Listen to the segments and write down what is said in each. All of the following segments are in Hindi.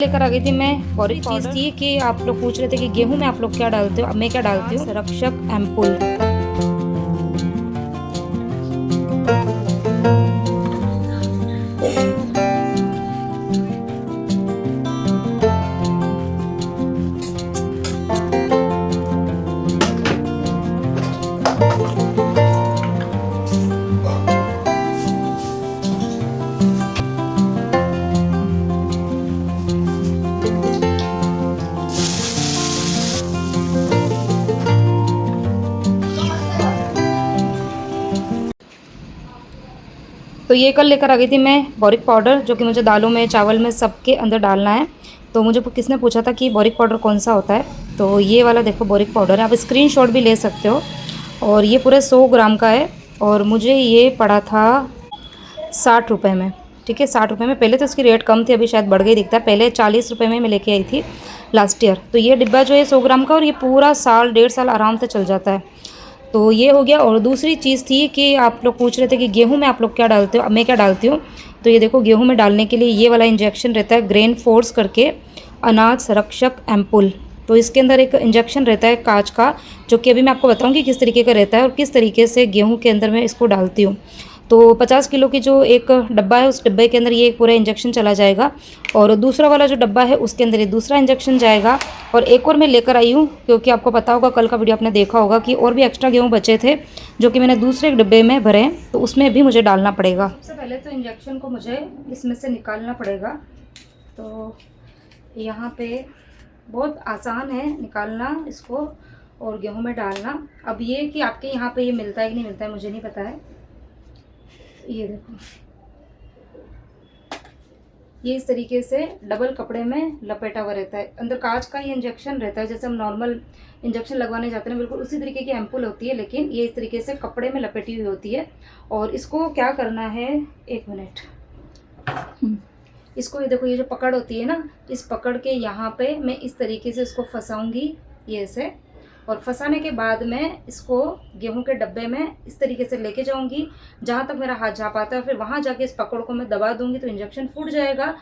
लेकर आ गई थी मैं। और एक चीज़ थी कि आप लोग पूछ रहे थे कि गेहूं में आप लोग क्या डालते हो। अब मैं क्या डालती हूँ, संरक्षक एम्पुल। तो ये कल लेकर आ गई थी मैं बोरिक पाउडर, जो कि मुझे दालों में, चावल में, सबके अंदर डालना है। तो मुझे किसने पूछा था कि बोरिक पाउडर कौन सा होता है, तो ये वाला देखो बोरिक पाउडर है। आप स्क्रीनशॉट भी ले सकते हो। और ये पूरे 100 ग्राम का है और मुझे ये पड़ा था 60 रुपये में। ठीक है, 60 रुपये में। पहले तो इसकी रेट कम थी, अभी शायद बढ़ गई दिखता है। पहले 40 रुपये में मैं लेके आई थी लास्ट ईयर। तो ये डिब्बा जो है 100 ग्राम का, और ये पूरा साल 1.5 साल आराम से चल जाता है। तो ये हो गया। और दूसरी चीज़ थी कि आप लोग पूछ रहे थे कि गेहूं में आप लोग क्या डालते हो। अब मैं क्या डालती हूँ, तो ये देखो, गेहूं में डालने के लिए ये वाला इंजेक्शन रहता है, ग्रेन फोर्स करके, अनाज संरक्षक एम्पुल। तो इसके अंदर एक इंजेक्शन रहता है कांच का, जो कि अभी मैं आपको बताऊंगी किस तरीके का रहता है और किस तरीके से गेहूं के अंदर मैं इसको डालती हूँ। तो 50 किलो की जो एक डब्बा है, उस डब्बे के अंदर ये एक पूरा इंजेक्शन चला जाएगा। और दूसरा वाला जो डब्बा है उसके अंदर ये दूसरा इंजेक्शन जाएगा। और एक और मैं लेकर आई हूँ, क्योंकि आपको पता होगा, कल का वीडियो आपने देखा होगा कि और भी एक्स्ट्रा गेहूँ बचे थे, जो कि मैंने दूसरे डिब्बे में भरे हैं, तो उसमें भी मुझे डालना पड़ेगा। सबसे पहले तो इंजेक्शन को मुझे इसमें से निकालना पड़ेगा। तो यहाँ पे बहुत आसान है निकालना इसको और गेहूँ में डालना। अब ये कि आपके यहाँ पे ये मिलता है कि नहीं मिलता है, मुझे नहीं पता है। ये देखो, ये इस तरीके से डबल कपड़े में लपेटा हुआ रहता है। अंदर कांच का ये इंजेक्शन रहता है, जैसे हम नॉर्मल इंजेक्शन लगवाने जाते हैं बिल्कुल उसी तरीके की एम्पुल होती है, लेकिन ये इस तरीके से कपड़े में लपेटी हुई होती है। और इसको क्या करना है, एक मिनट, इसको ये देखो, ये जो पकड़ होती है ना, इस पकड़ के यहाँ पे मैं इस तरीके से इसको फंसाऊंगी, ये ऐसे। और फंसाने के बाद मैं इसको गेहूं के डब्बे में इस तरीके से लेके जाऊंगी जहाँ तक मेरा हाथ जा पाता है। फिर वहाँ जाके इस पकड़ को मैं दबा दूंगी तो इंजेक्शन फूट जाएगा।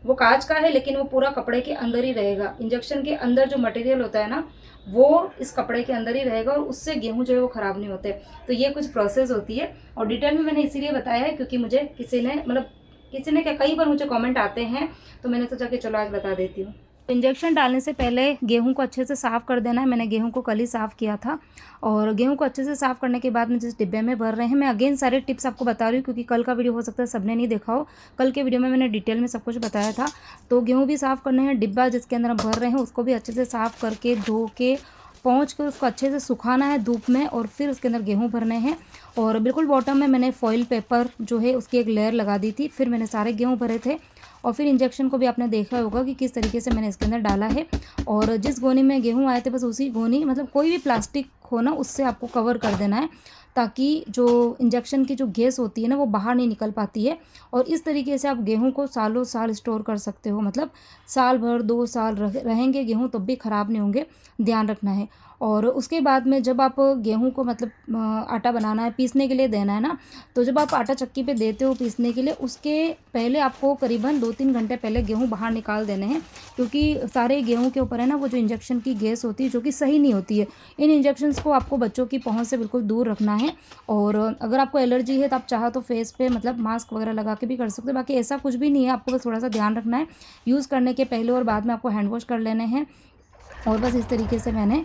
वो कांच का है लेकिन वो पूरा कपड़े के अंदर ही रहेगा। इंजेक्शन के अंदर जो मटेरियल होता है ना, वो इस कपड़े के अंदर ही रहेगा और उससे गेहूं जो है वो ख़राब नहीं होते। तो ये कुछ प्रोसेस होती है। और डिटेल में मैंने इसीलिए बताया है क्योंकि मुझे किसी ने क्या, कई बार मुझे कमेंट आते हैं, तो मैंने सोचा कि चलो आज बता देती हूँ। इंजेक्शन डालने से पहले गेहूं को अच्छे से साफ़ कर देना है। मैंने गेहूं को कल ही साफ़ किया था। और गेहूं को अच्छे से साफ़ करने के बाद में जिस डिब्बे में भर रहे हैं, मैं अगेन सारे टिप्स आपको बता रही हूँ क्योंकि कल का वीडियो हो सकता है सबने नहीं देखा हो। कल के वीडियो में मैंने डिटेल में सब कुछ बताया था। तो गेहूँ भी साफ़ करने हैं, डिब्बा जिसके अंदर हम भर रहे हैं उसको भी अच्छे से साफ़ करके धो के पोंछ कर उसको अच्छे से सुखाना है धूप में, और फिर उसके अंदर गेहूँ भरने हैं। और बिल्कुल बॉटम में मैंने फॉइल पेपर जो है उसकी एक लेयर लगा दी थी, फिर मैंने सारे गेहूँ भरे थे। और फिर इंजेक्शन को भी आपने देखा होगा कि किस तरीके से मैंने इसके अंदर डाला है। और जिस गोनी में गेहूँ आए थे बस उसी गोनी, मतलब कोई भी प्लास्टिक हो ना, उससे आपको कवर कर देना है ताकि जो इंजेक्शन की जो गैस होती है ना वो बाहर नहीं निकल पाती है। और इस तरीके से आप गेहूं को सालों साल स्टोर कर सकते हो, मतलब साल भर 2 साल रहेंगे गेहूं तब भी ख़राब नहीं होंगे, ध्यान रखना है। और उसके बाद में जब आप गेहूं को मतलब आटा बनाना है, पीसने के लिए देना है ना, तो जब आप आटा चक्की पे देते हो पीसने के लिए, उसके पहले आपको करीबन 2-3 घंटे पहले गेहूं बाहर निकाल देने हैं, क्योंकि सारे गेहूं के ऊपर है ना वो जो इंजेक्शन की गैस होती है जो कि सही नहीं होती है। इन इंजेक्शंस को आपको बच्चों की पहुंच से बिल्कुल दूर रखना है। और अगर आपको एलर्जी है तो आप चाहो तो फेस पे मतलब मास्क वगैरह लगा के भी कर सकते हो, बाकी ऐसा कुछ भी नहीं है। आपको बस थोड़ा सा ध्यान रखना है, यूज़ करने के पहले और बाद में आपको हैंड वॉश कर लेने हैं। और बस इस तरीके से मैंने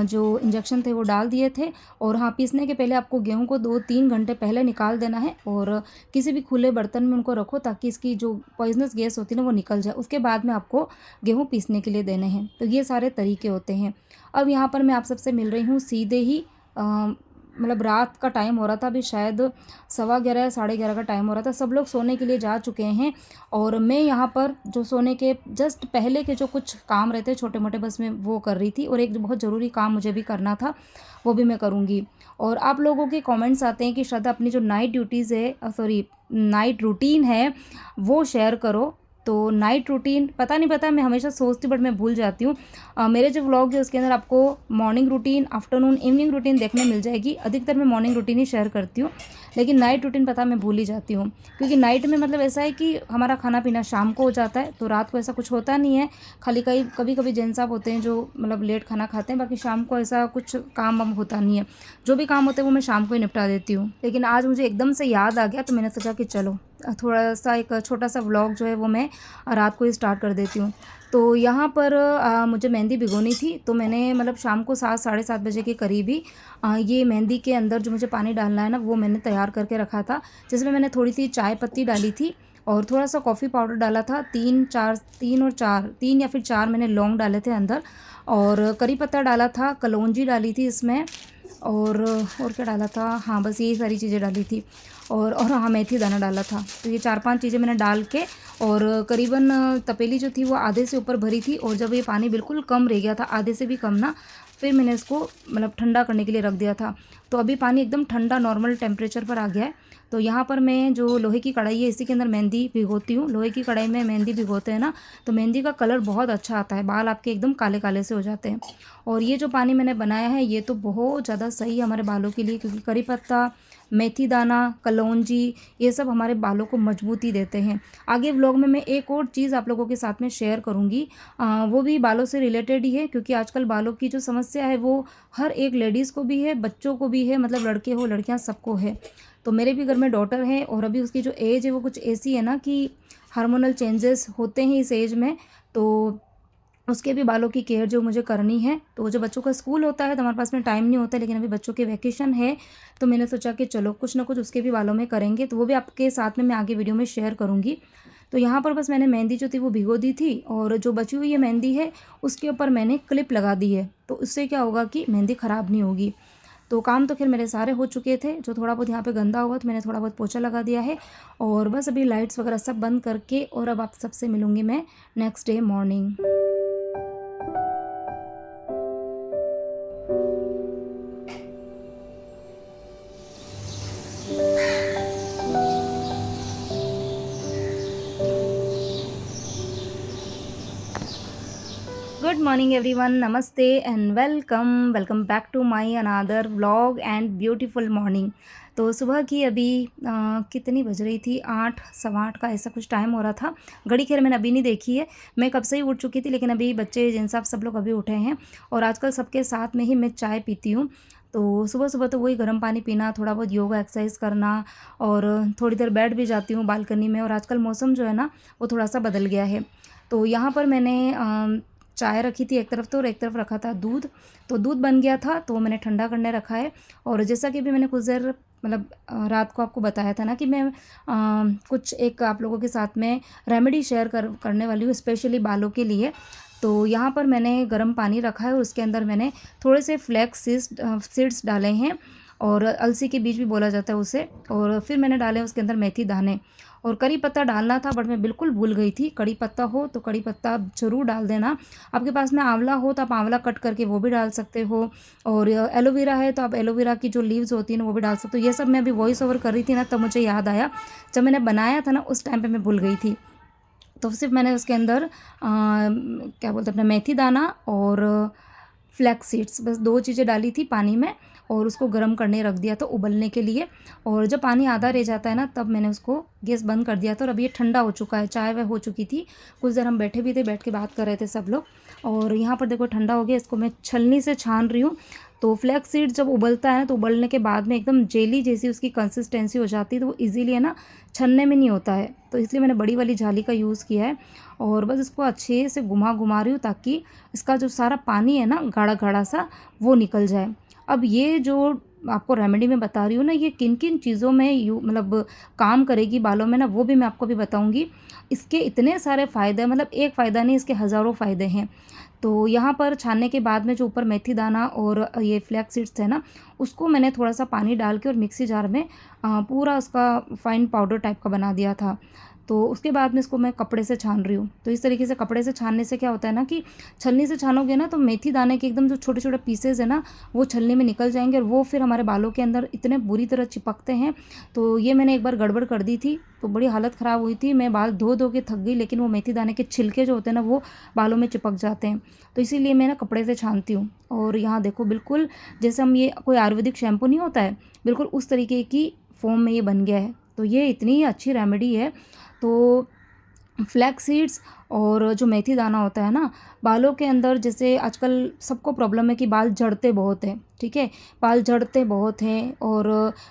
जो इंजेक्शन थे वो डाल दिए थे। और हाँ, पीसने के पहले आपको गेहूं को 2-3 घंटे पहले निकाल देना है और किसी भी खुले बर्तन में उनको रखो ताकि इसकी जो पॉइजनस गैस होती है ना वो निकल जाए। उसके बाद में आपको गेहूं पीसने के लिए देने हैं। तो ये सारे तरीके होते हैं। अब यहाँ पर मैं आप सबसे मिल रही हूँ सीधे ही मतलब रात का टाइम हो रहा था, अभी शायद 11:15 11:30 का टाइम हो रहा था, सब लोग सोने के लिए जा चुके हैं। और मैं यहाँ पर जो सोने के जस्ट पहले के जो कुछ काम रहते छोटे मोटे, बस मैं वो कर रही थी। और एक जो बहुत ज़रूरी काम मुझे भी करना था वो भी मैं करूँगी। और आप लोगों के कमेंट्स आते हैं कि श्रद्धा अपनी जो नाइट ड्यूटीज़ है, नाइट रूटीन है वो शेयर करो। तो तो नाइट रूटीन पता मैं हमेशा सोचती हूँ बट मैं भूल जाती हूँ। मेरे जो व्लॉग है उसके अंदर आपको morning routine, afternoon, evening routine देखने मिल जाएगी। अधिकतर मैं मॉर्निंग रूटीन ही शेयर करती हूँ, लेकिन नाइट रूटीन मैं भूल ही जाती हूँ, क्योंकि नाइट में मतलब ऐसा है कि हमारा खाना पीना शाम को हो जाता है, तो रात को ऐसा कुछ होता नहीं है। खाली कभी कभी जेंट्स साहब होते हैं जो मतलब लेट खाना खाते हैं, बाकी शाम को ऐसा कुछ काम वाम होता नहीं है। जो भी काम होते हैं वो मैं शाम को ही निपटा देती हूँ। लेकिन आज मुझे एकदम से याद आ गया, तो मैंने सोचा कि चलो थोड़ा सा एक छोटा सा व्लॉग जो है वो मैं रात को ही स्टार्ट कर देती हूँ। तो यहाँ पर मुझे मेहंदी भिगोनी थी, तो मैंने मतलब शाम को 7 साढ़े 7 बजे के करीब ही ये मेहंदी के अंदर जो मुझे पानी डालना है ना, वो मैंने तैयार करके रखा था, जिसमें मैंने थोड़ी सी चाय पत्ती डाली थी और थोड़ा सा कॉफ़ी पाउडर डाला था, 3 या फिर 4 मैंने लौंग डाले थे अंदर, और करी पत्ता डाला था, कलौंजी डाली थी इसमें, और क्या डाला था, हाँ बस यही सारी चीज़ें डाली थी, और हाँ मेथी दाना डाला था। तो ये 4-5 चीज़ें मैंने डाल के, और करीबन तपेली जो थी वो आधे से ऊपर भरी थी, और जब ये पानी बिल्कुल कम रह गया था, आधे से भी कम ना, फिर मैंने इसको मतलब ठंडा करने के लिए रख दिया था। तो अभी पानी एकदम ठंडा नॉर्मल टेम्परेचर पर आ गया है। तो यहाँ पर मैं जो लोहे की कढ़ाई है इसी के अंदर मेहंदी भिगोती हूँ। लोहे की कढ़ाई में मेहंदी भिगोते हैं ना, तो मेहंदी का कलर बहुत अच्छा आता है, बाल आपके एकदम काले काले से हो जाते हैं। और ये जो पानी मैंने बनाया है ये तो बहुत ज़्यादा सही है हमारे बालों के लिए, क्योंकि करी पत्ता, मेथी दाना, कलौंजी, ये सब हमारे बालों को मजबूती देते हैं। आगे व्लॉग में मैं एक और चीज़ आप लोगों के साथ में शेयर करूँगी, वो भी बालों से रिलेटेड ही है, क्योंकि आजकल बालों की जो समस्या है वो हर एक लेडीज़ को भी है, बच्चों को भी है, मतलब लड़के हो लड़कियाँ सबको है। तो मेरे भी घर में डॉटर है, और अभी उसकी जो एज है वो कुछ ऐसी है ना कि हार्मोनल चेंजेस होते हैं इस एज में, तो उसके भी बालों की केयर जो मुझे करनी है। तो जो बच्चों का स्कूल होता है तो हमारे पास में टाइम नहीं होता है, लेकिन अभी बच्चों के वैकेशन है, तो मैंने सोचा कि चलो कुछ ना कुछ उसके भी बालों में करेंगे, तो वो भी आपके साथ में मैं आगे वीडियो में शेयर करूँगी। तो यहाँ पर बस मैंने मेहंदी जो थी वो भिगो दी थी, और जो बची हुई ये मेहंदी है उसके ऊपर मैंने क्लिप लगा दी है, तो उससे क्या होगा कि मेहंदी ख़राब नहीं होगी। तो काम तो खैर मेरे सारे हो चुके थे, जो थोड़ा बहुत यहाँ पे गंदा हुआ तो मैंने थोड़ा बहुत पोछा लगा दिया है, और बस अभी लाइट्स वगैरह सब बंद करके, और अब आप सबसे मिलूँगी मैं next day morning. Good morning everyone, नमस्ते and welcome back to my another vlog and beautiful morning. तो सुबह की अभी कितनी बज रही थी, 8 सवा 8 का ऐसा कुछ टाइम हो रहा था। घड़ी खैर मैंने अभी नहीं देखी है, मैं कब से ही उठ चुकी थी, लेकिन अभी बच्चे जिन साहब सब लोग अभी उठे हैं, और आजकल सबके साथ में ही मैं चाय पीती हूँ। तो सुबह सुबह तो वही गर्म पानी पीना, थोड़ा बहुत योगा एक्सरसाइज करना, और थोड़ी देर बैठ भी जाती हूँ बालकनी में। और आजकल मौसम जो है ना वो थोड़ा सा बदल गया है। तो यहाँ पर मैंने चाय रखी थी एक तरफ, तो और एक तरफ रखा था दूध। तो दूध बन गया था तो मैंने ठंडा करने रखा है। और जैसा कि अभी मैंने कुछ देर मतलब रात को आपको बताया था ना कि मैं कुछ एक आप लोगों के साथ में रेमेडी शेयर करने वाली हूँ स्पेशली बालों के लिए। तो यहाँ पर मैंने गर्म पानी रखा है, और उसके अंदर मैंने थोड़े से फ्लैक्स सीड्स डाले हैं, और अलसी के बीज भी बोला जाता है उसे। और फिर मैंने डाले उसके अंदर मेथी दाने, और करी पत्ता डालना था बट मैं बिल्कुल भूल गई थी। कड़ी पत्ता हो तो कड़ी पत्ता ज़रूर डाल देना। आपके पास में आंवला हो तो आप आंवला कट करके वो भी डाल सकते हो, और एलोवेरा है तो आप एलोवेरा की जो लीव्स होती हैं ना वो भी डाल सकते हो। ये सब मैं अभी वॉइस ओवर कर रही थी ना, तब मुझे याद आया, जब मैंने बनाया था ना उस टाइम पर मैं भूल गई थी। तो सिर्फ मैंने उसके अंदर क्या बोलते हैं अपना मेथी दाना और फ्लैक्स सीड्स, बस 2 चीज़ें डाली थी पानी में, और उसको गर्म करने रख दिया था उबलने के लिए। और जब पानी आधा रह जाता है ना तब मैंने उसको गैस बंद कर दिया था, और अभी ये ठंडा हो चुका है। चाय वह हो चुकी थी, कुछ देर हम बैठे भी थे, बैठ के बात कर रहे थे सब लोग। और यहाँ पर देखो ठंडा हो गया, इसको मैं छलनी से छान रही हूँ। तो फ्लैक्स सीड जब उबलता है ना, तो उबलने के बाद में एकदम जेली जैसी उसकी कंसिस्टेंसी हो जाती है, तो वो इजीली है ना छन्ने में नहीं होता है, तो इसलिए मैंने बड़ी वाली झाली का यूज़ किया है। और बस इसको अच्छे से घुमा रही हूँ, ताकि इसका जो सारा पानी है ना गाढ़ा गाढ़ा सा वो निकल जाए। अब ये जो आपको रेमेडी में बता रही हूँ ना, ये किन किन चीज़ों में मतलब काम करेगी बालों में ना, वो भी मैं आपको भी बताऊँगी। इसके इतने सारे फ़ायदे, मतलब एक फ़ायदा नहीं, इसके हज़ारों फ़ायदे हैं। तो यहाँ पर छानने के बाद में जो ऊपर मेथी दाना और ये फ्लैक्स सीड्स है ना, उसको मैंने थोड़ा सा पानी डाल के और मिक्सी जार में पूरा उसका फाइन पाउडर टाइप का बना दिया था। तो उसके बाद में इसको मैं कपड़े से छान रही हूँ। तो इस तरीके से कपड़े से छानने से क्या होता है ना कि छलनी से छानोगे ना तो मेथी दाने के एकदम जो छोटे छोटे पीसेज है ना वो छलनी में निकल जाएंगे और वो फिर हमारे बालों के अंदर इतने बुरी तरह चिपकते हैं। तो ये मैंने एक बार गड़बड़ कर दी थी, तो बड़ी हालत ख़राब हुई थी, मैं बाल धो धो के थक गई, लेकिन वो मेथी दाने के छिलके जो होते हैं ना वो बालों में चिपक जाते हैं। तो इसीलिए मैं ना कपड़े से छानती हूँ। और यहाँ देखो बिल्कुल जैसे हम ये कोई आयुर्वेदिक शैम्पू नहीं होता है, बिल्कुल उस तरीके की फॉर्म में ये बन गया है। तो ये इतनी अच्छी रेमेडी है। तो फ्लैक्स सीड्स और जो मेथी दाना होता है ना, बालों के अंदर जैसे आजकल सबको प्रॉब्लम है कि बाल झड़ते बहुत हैं, ठीक है, बाल झड़ते बहुत हैं और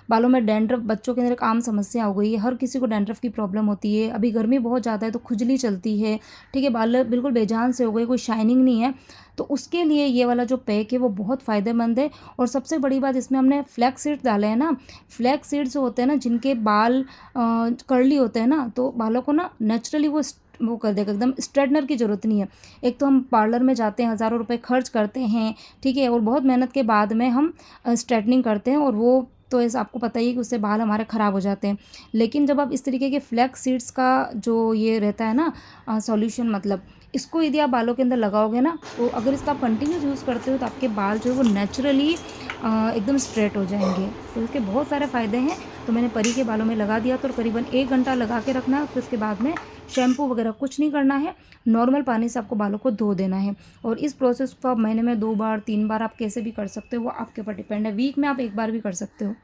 बालों में डैंड्रफ बच्चों के अंदर एक आम समस्या हो गई है, हर किसी को डैंड्रफ की प्रॉब्लम होती है। अभी गर्मी बहुत ज़्यादा है तो खुजली चलती है, ठीक है, बाल बिल्कुल बेजान से हो गए, कोई शाइनिंग नहीं है। तो उसके लिए ये वाला जो पैक है वो बहुत फ़ायदेमंद है। और सबसे बड़ी बात इसमें हमने फ्लैक्स सीड्स डाले हैं ना, फ्लैक्स सीड्स होते हैं ना जिनके बाल कर्ली होते हैं ना, तो बालों को ना नेचुरली वो कर देगा, एकदम स्ट्रेटनर की ज़रूरत नहीं है। एक तो हम पार्लर में जाते हैं, हज़ारों रुपए खर्च करते हैं, ठीक है, और बहुत मेहनत के बाद में हम स्ट्रेटनिंग करते हैं और वो तो ऐसा आपको पता ही है कि उससे बाल हमारे ख़राब हो जाते हैं। लेकिन जब आप इस तरीके के फ्लैक्स सीड्स का जो ये रहता है ना सॉल्यूशन, मतलब इसको यदि आप बालों के अंदर लगाओगे ना, तो अगर इसका आप कंटिन्यूस यूज़ करते हो तो आपके बाल जो है वो नेचुरली एकदम स्ट्रेट हो जाएंगे। तो इसके बहुत सारे फ़ायदे हैं। तो मैंने परी के बालों में लगा दिया, तो करीबन 1 घंटा लगा के रखना है। फिर उसके बाद में शैम्पू वगैरह कुछ नहीं करना है, नॉर्मल पानी से आपको बालों को धो देना है। और इस प्रोसेस को आप महीने में 2 बार 3 बार आप कैसे भी कर सकते हो, वो आपके ऊपर डिपेंड है। वीक में आप 1 बार भी कर सकते हो।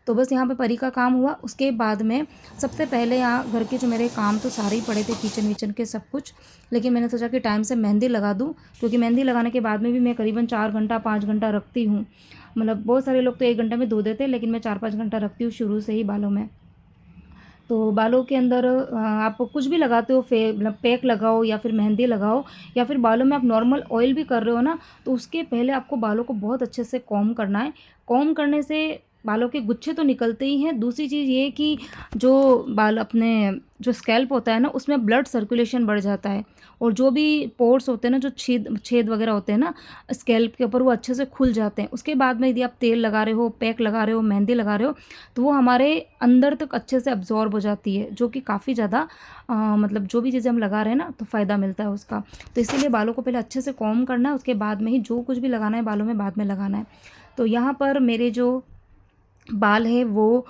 तो बस यहाँ पे परी का काम हुआ। उसके बाद में सबसे पहले यहाँ घर के जो मेरे काम तो सारे ही पड़े थे, किचन विचन के सब कुछ, लेकिन मैंने सोचा कि टाइम से मेहंदी लगा दूँ, क्योंकि मेहंदी लगाने के बाद में भी मैं करीबन 4 घंटा 5 घंटा रखती हूँ। मतलब बहुत सारे लोग तो 1 घंटे में धो देते हैं, लेकिन मैं 4-5 घंटा रखती हूँ शुरू से ही बालों में। तो बालों के अंदर आप कुछ भी लगाते हो, मतलब पैक लगाओ या फिर मेहंदी लगाओ या फिर बालों में आप नॉर्मल ऑयल भी कर रहे हो ना, तो उसके पहले आपको बालों को बहुत अच्छे से कॉम्ब करना है। कॉम्ब करने से बालों के गुच्छे तो निकलते ही हैं। दूसरी चीज़ ये कि जो बाल अपने जो स्कैल्प होता है ना उसमें ब्लड सर्कुलेशन बढ़ जाता है, और जो भी पोर्स होते हैं ना, जो छेद छेद वगैरह होते हैं ना स्कैल्प के ऊपर, वो अच्छे से खुल जाते हैं। उसके बाद में यदि आप तेल लगा रहे हो, पैक लगा रहे हो, मेहंदी लगा रहे हो, तो वो हमारे अंदर तक अच्छे से अब्जॉर्ब हो जाती है, जो कि काफ़ी ज़्यादा मतलब जो भी चीज़ें हम लगा रहे हैं ना तो फ़ायदा मिलता है उसका। तो इसीलिए बालों को पहले अच्छे से कॉम्ब करना है, उसके बाद में ही जो कुछ भी लगाना है बालों में बाद में लगाना है। तो यहाँ पर मेरे जो बाल है वो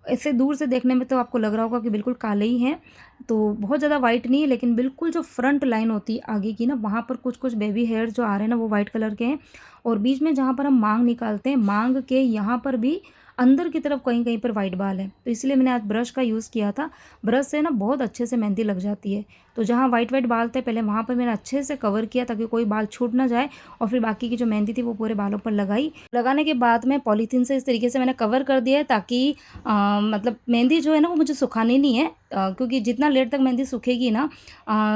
ऐसे दूर से देखने में तो आपको लग रहा होगा कि बिल्कुल काले ही हैं, तो बहुत ज़्यादा वाइट नहीं है, लेकिन बिल्कुल जो फ्रंट लाइन होती है आगे की ना, वहाँ पर कुछ कुछ बेबी हेयर जो आ रहे हैं ना वो वाइट कलर के हैं। और बीच में जहाँ पर हम मांग निकालते हैं, मांग के यहाँ पर भी अंदर की तरफ कहीं कहीं पर वाइट बाल है। तो इसलिए मैंने आज ब्रश का यूज़ किया था। ब्रश से ना बहुत अच्छे से मेहंदी लग जाती है। तो जहाँ वाइट वाइट बाल थे पहले, वहाँ पर मैंने अच्छे से कवर किया ताकि कोई बाल छूट ना जाए, और फिर बाकी की जो मेहंदी थी वो पूरे बालों पर लगाई। लगाने के बाद में पॉलीथीन से इस तरीके से मैंने कवर कर दिया है ताकि मतलब मेहंदी जो है ना वो मुझे सुखानी नहीं है, क्योंकि जितना लेट तक मेहंदी सूखेगी ना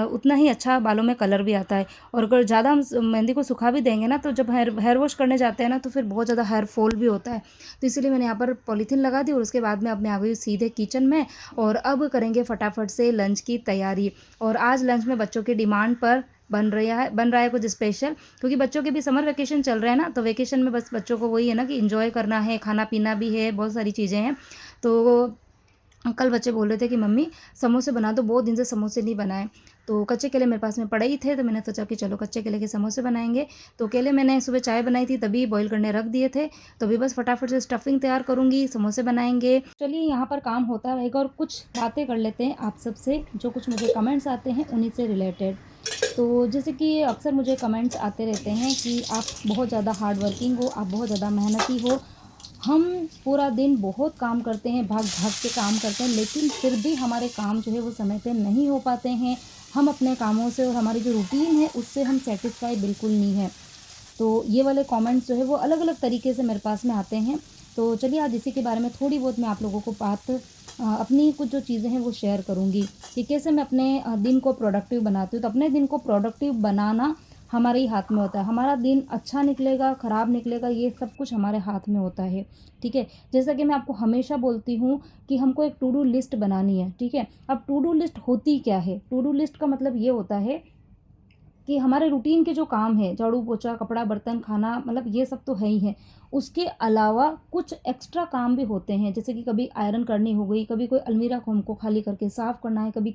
उतना ही अच्छा बालों में कलर भी आता है। और अगर ज़्यादा हम मेहंदी को सुखा भी देंगे ना, तो जब हेयर वॉश करने जाते हैं ना तो फिर बहुत ज़्यादा हेयर फॉल भी होता है। तो इसीलिए मैंने यहाँ पर पॉलीथीन लगा दी और उसके बाद में अब मैं आ गई सीधे किचन में, और अब करेंगे फटाफट से लंच की तैयारी। और आज लंच में बच्चों की डिमांड पर बन रहा है कुछ स्पेशल, क्योंकि बच्चों के भी समर वेकेशन चल रहे हैं ना, तो वेकेशन में बस बच्चों को वही है ना कि एंजॉय करना है, खाना पीना भी है, बहुत सारी चीज़ें हैं। तो कल बच्चे बोल रहे थे कि मम्मी समोसे बना दो, बहुत दिन से समोसे नहीं बनाए। तो कच्चे केले मेरे पास में पड़े ही थे, तो मैंने सोचा कि चलो कच्चे केले के समोसे बनाएंगे। तो केले मैंने सुबह चाय बनाई थी तभी बॉईल करने रख दिए थे, तो अभी बस फटाफट से स्टफिंग तैयार करूँगी, समोसे बनाएंगे। चलिए यहाँ पर काम होता रहेगा और कुछ बातें कर लेते हैं आप सबसे, जो कुछ मुझे कमेंट्स आते हैं उन्हीं से रिलेटेड। तो जैसे कि अक्सर मुझे कमेंट्स आते रहते हैं कि आप बहुत ज़्यादा हार्ड वर्किंग हो, आप बहुत ज़्यादा मेहनती हो, हम पूरा दिन बहुत काम करते हैं, भाग भाग के काम करते हैं, लेकिन फिर भी हमारे काम जो है वो समय पे नहीं हो पाते हैं। हम अपने कामों से और हमारी जो रूटीन है उससे हम सेटिस्फाई बिल्कुल नहीं है। तो ये वाले कमेंट्स जो है वो अलग अलग तरीके से मेरे पास में आते हैं। तो चलिए आज इसी के बारे में थोड़ी बहुत मैं आप लोगों को अपनी कुछ जो चीज़ें हैं वो शेयर करूँगी कि कैसे मैं अपने दिन को प्रोडक्टिव बनाती हूँ। तो अपने दिन को प्रोडक्टिव बनाना हमारे ही हाथ में होता है। हमारा दिन अच्छा निकलेगा, ख़राब निकलेगा, ये सब कुछ हमारे हाथ में होता है, ठीक है। जैसा कि मैं आपको हमेशा बोलती हूँ कि हमको एक टू डू लिस्ट बनानी है, ठीक है। अब टू डू लिस्ट होती क्या है? टू डू लिस्ट का मतलब ये होता है कि हमारे रूटीन के जो काम है, झाड़ू पोछा, कपड़ा बर्तन, खाना, मतलब ये सब तो है ही है। उसके अलावा कुछ एक्स्ट्रा काम भी होते हैं, जैसे कि कभी आयरन करनी हो गई, कभी कोई अलमीरा को हमको खाली करके साफ़ करना है, कभी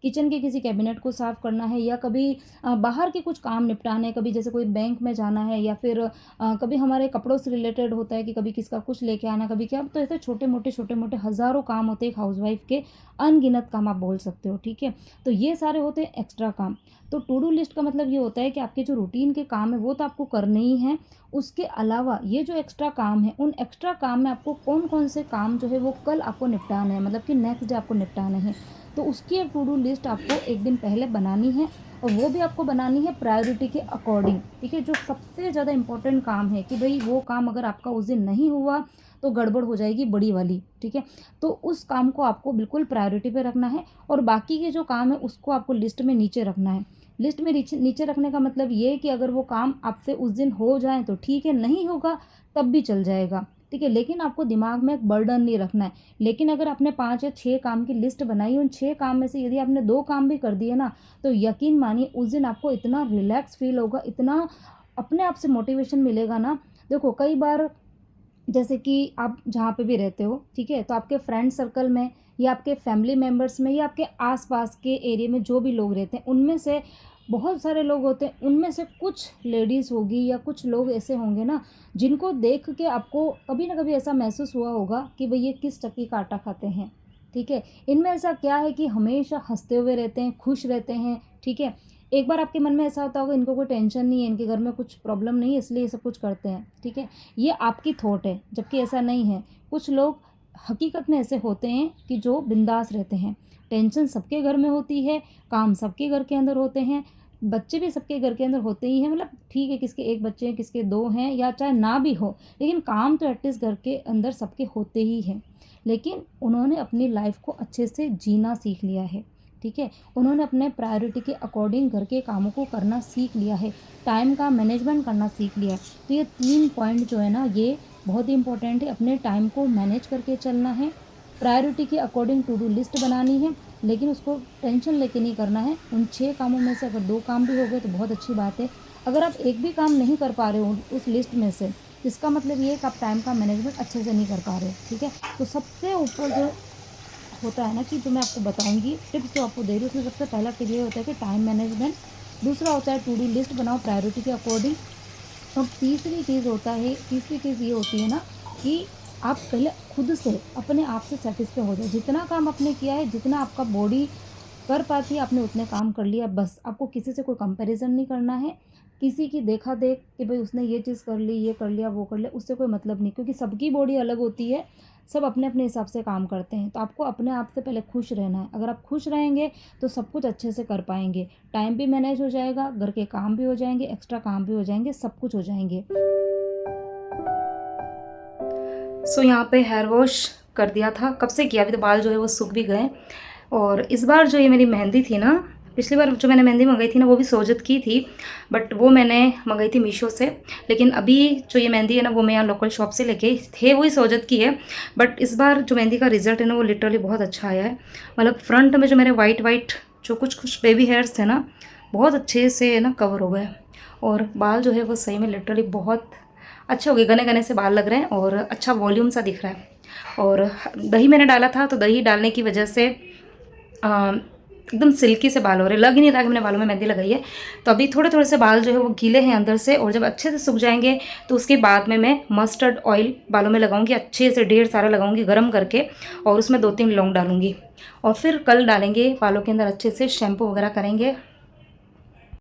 किचन के किसी कैबिनेट को साफ़ करना है, या कभी बाहर के कुछ काम निपटाने हैं, कभी जैसे कोई बैंक में जाना है, या फिर कभी हमारे कपड़ों से रिलेटेड होता है कि कभी किसका कुछ लेके आना, कभी क्या। तो ऐसे छोटे मोटे हज़ारों काम होते हैं एक हाउसवाइफ के, अनगिनत काम आप बोल सकते हो, ठीक है। तो ये सारे होते हैं एक्स्ट्रा काम। तो टू डू लिस्ट का मतलब ये होता है कि आपके जो रूटीन के काम है वो तो आपको करने ही हैं, उसके अलावा ये जो एक्स्ट्रा काम है, उन एक्स्ट्रा काम में आपको कौन कौन से काम जो है वो कल आपको निपटाने हैं, मतलब कि नेक्स्ट डे आपको निपटाने हैं। तो उसकी एक टू डू लिस्ट आपको एक दिन पहले बनानी है, और वो भी आपको बनानी है प्रायोरिटी के अकॉर्डिंग, ठीक है। जो सबसे ज़्यादा इम्पोर्टेंट काम है कि भाई वो काम अगर आपका उस दिन नहीं हुआ तो गड़बड़ हो जाएगी बड़ी वाली, ठीक है। तो उस काम को आपको बिल्कुल प्रायोरिटी पे रखना है, और बाकी के जो काम है उसको आपको लिस्ट में नीचे रखना है। लिस्ट में नीचे रखने का मतलब ये है कि अगर वो काम आपसे उस दिन हो जाए तो ठीक है, नहीं होगा तब भी चल जाएगा, ठीक है। लेकिन आपको दिमाग में एक बर्डन नहीं रखना है। लेकिन अगर आपने 5 या 6 काम की लिस्ट बनाई, उन 6 काम में से यदि आपने 2 काम भी कर दिए ना, तो यकीन मानिए उस दिन आपको इतना रिलैक्स फील होगा, इतना अपने आप से मोटिवेशन मिलेगा ना। देखो कई बार जैसे कि आप जहाँ पे भी रहते हो, ठीक है, तो आपके फ्रेंड सर्कल में या आपके फैमिली मेम्बर्स में या आपके आसपास के एरिया में जो भी लोग रहते हैं, उनमें से बहुत सारे लोग होते हैं, उनमें से कुछ लेडीज़ होगी या कुछ लोग ऐसे होंगे ना, जिनको देख के आपको कभी ना कभी ऐसा महसूस हुआ होगा कि भाई ये किस चक्की का आटा खाते हैं, ठीक है। इनमें ऐसा क्या है कि हमेशा हंसते हुए रहते हैं, खुश रहते हैं, ठीक है। एक बार आपके मन में ऐसा होता होगा इनको कोई टेंशन नहीं है, इनके घर में कुछ प्रॉब्लम नहीं है, इसलिए ये सब कुछ करते हैं, ठीक है। ये आपकी थॉट है, जबकि ऐसा नहीं है। कुछ लोग हकीकत में ऐसे होते हैं कि जो बिंदास रहते हैं। टेंशन सबके घर में होती है, काम सबके घर के अंदर होते हैं, बच्चे भी सबके घर के अंदर होते ही हैं, मतलब ठीक है किसके 1 बच्चे हैं, किसके 2 हैं, या चाहे ना भी हो, लेकिन काम तो एटलीस्ट घर के अंदर सबके होते ही हैं। लेकिन उन्होंने अपनी लाइफ को अच्छे से जीना सीख लिया है, ठीक है। उन्होंने अपने प्रायोरिटी के अकॉर्डिंग घर के कामों को करना सीख लिया है, टाइम का मैनेजमेंट करना सीख लिया है। तो ये 3 पॉइंट जो है ना, ये बहुत ही इंपॉर्टेंट है। अपने टाइम को मैनेज करके चलना है, प्रायोरिटी के अकॉर्डिंग टू डू लिस्ट बनानी है, लेकिन उसको टेंशन लेके नहीं करना है। उन 6 कामों में से अगर 2 काम भी हो गए तो बहुत अच्छी बात है। अगर आप एक भी काम नहीं कर पा रहे हो उस लिस्ट में से, इसका मतलब ये है कि आप टाइम का मैनेजमेंट अच्छे से नहीं कर पा रहे हो, ठीक है। तो सबसे ऊपर जो होता है ना, कि जो मैं आपको बताऊंगी टिप्स जो आपको दे रही हूँ, उसमें सबसे पहला टिप ये होता है कि टाइम मैनेजमेंट, दूसरा होता है टू डू लिस्ट बनाओ प्रायोरिटी के अकॉर्डिंग, और तीसरी चीज़ ये होती है ना कि आप पहले खुद से अपने आप से सेटिस्फाई हो जाए। जितना काम आपने किया है, जितना आपका बॉडी कर पाती है, आपने उतने काम कर लिया, बस। आपको किसी से कोई कंपैरिजन नहीं करना है, किसी की देखा देख कि भाई उसने ये चीज़ कर ली, ये कर लिया, वो कर लिया, उससे कोई मतलब नहीं, क्योंकि सबकी बॉडी अलग होती है, सब अपने अपने हिसाब से काम करते हैं। तो आपको अपने आप से पहले खुश रहना है। अगर आप खुश रहेंगे तो सब कुछ अच्छे से कर पाएंगे, टाइम भी मैनेज हो जाएगा, घर के काम भी हो जाएंगे, एक्स्ट्रा काम भी हो जाएंगे, सब कुछ हो जाएंगे। सो यहाँ पे हेयर वॉश कर दिया था, कब से किया, अभी तो बाल जो है वो सूख भी गए। और इस बार जो ये मेरी मेहंदी थी ना, पिछली बार जो मैंने मेहंदी मंगाई थी ना, वो भी सोजत की थी, बट वो मैंने मंगाई थी मीशो से। लेकिन अभी जो ये मेहंदी है ना, वो मैं यहाँ लोकल शॉप से लेके थे, वही सोजत की है। बट इस बार जो मेहंदी का रिजल्ट है ना, वो लिटरली बहुत अच्छा आया है। मतलब फ्रंट में जो मेरे वाइट जो कुछ बेबी हेयर्स थे ना, बहुत अच्छे से ना कवर हो गए, और बाल जो है वो सही में लिटरली बहुत अच्छे हो गए, घने घने से बाल लग रहे हैं, और अच्छा वॉल्यूम सा दिख रहा है। और दही मैंने डाला था, तो दही डालने की वजह से एकदम सिल्की से बाल हो रहे, लग ही नहीं रहा कि मैंने बालों में मेहंदी लगाई है। तो अभी थोड़े थोड़े से बाल जो है वो गीले हैं अंदर से, और जब अच्छे से सूख जाएंगे तो उसके बाद में मैं मस्टर्ड ऑयल बालों में लगाऊंगी, अच्छे से ढेर सारा लगाऊंगी गर्म करके, और उसमें 2-3 लौंग डालूंगी, और फिर कल डालेंगे बालों के अंदर अच्छे से शैम्पू वगैरह करेंगे।